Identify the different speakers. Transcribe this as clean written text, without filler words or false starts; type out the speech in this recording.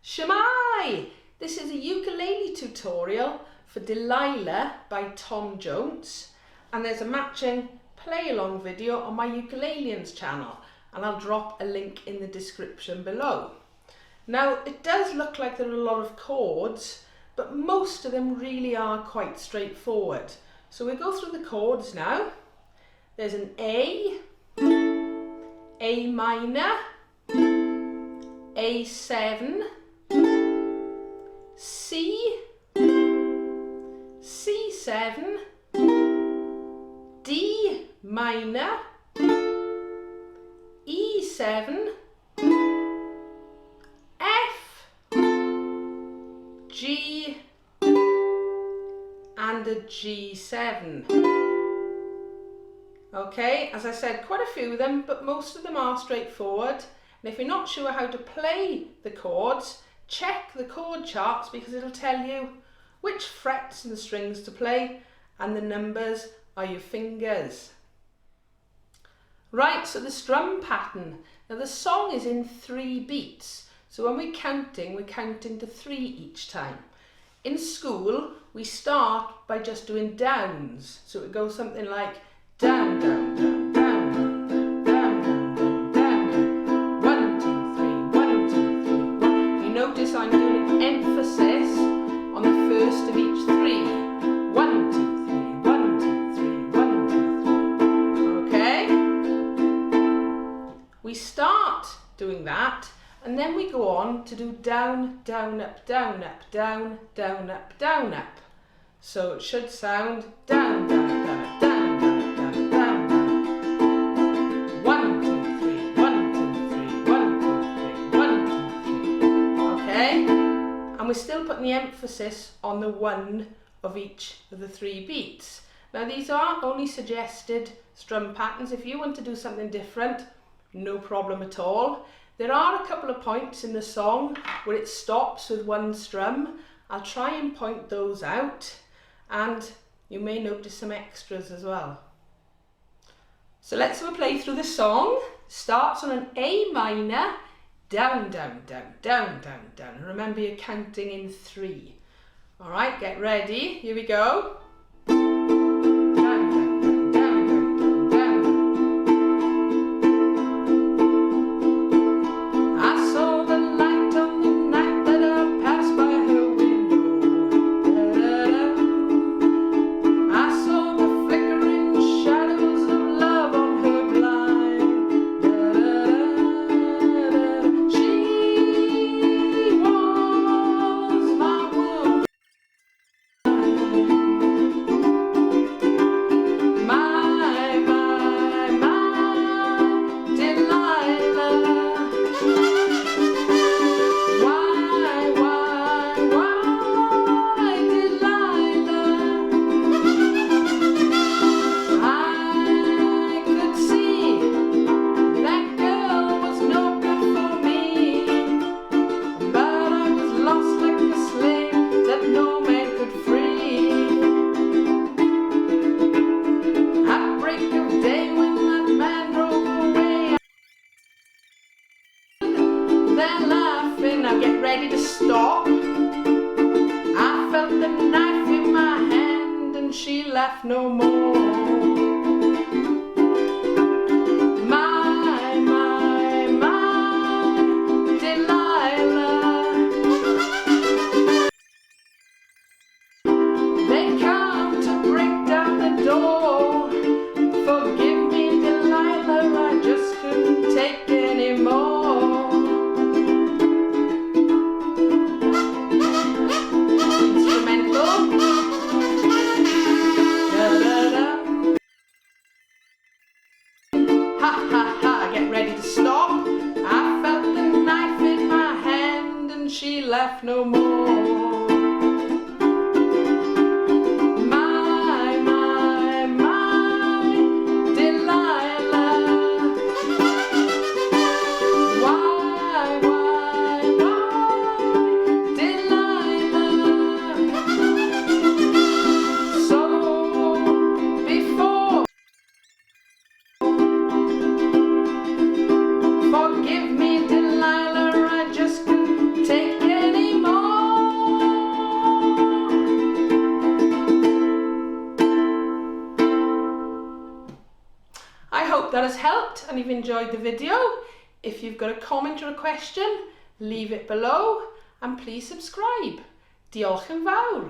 Speaker 1: Shemai! This is a ukulele tutorial for Delilah by Tom Jones, and there's a matching play along video on my Ukuleleans channel, and I'll drop a link in the description below. Now it does look like there are a lot of chords, but most of them really are quite straightforward. So we'll go through the chords now. There's an A minor, A7, C, C7, D minor, E7, F, G, and a G7. Okay, as I said, quite a few of them, but most of them are straightforward. And if you're not sure how to play the chords, check the chord charts because it'll tell you which frets and the strings to play, and the numbers are your fingers. Right, so the strum pattern. Now the song is in 3 beats, so when we're counting to 3 each time. In school, we start by just doing downs, so it goes something like down, down, down, down, down, down, down, down, 1, 2, 3, 1, 2, 3, 1. You notice I'm doing an emphasis on the first of each 3. 1, 2, 3, 1, 2, 3, 1, 2, 3. Okay? We start doing that, and then we go on to do down, down, up, down, up, down, down, up, down, up. So it should sound down, down, down, up, down. And we're still putting the emphasis on the 1 of each of the 3 beats. Now these are only suggested strum patterns. If you want to do something different, no problem at all. There are a couple of points in the song where it stops with 1 strum. I'll try and point those out, and you may notice some extras as well. So let's have a play through the song. Starts on an A minor, down, down, down, down, down, down. Remember, you're counting in 3. All right, get ready. Here we go. Down, down, down, down, down, down. I saw the light on the night that I passed by her window. I saw the flickering shadows of love on her blind. They're laughing, now get ready to stop. I felt the knife in my hand and she laughed no more. My, my, my, Delilah. They come to break down the door. Forgive me, Delilah, I just couldn't take any more. Ha ha ha, get ready to stop. I felt the knife in my hand and she laughed no more. My, my, my, Delilah. Why, Delilah. So before forgive me, Delilah, I just couldn't take it I hope that has helped and you've enjoyed the video. If you've got a comment or a question, leave it below and please subscribe. Diolch yn fawr.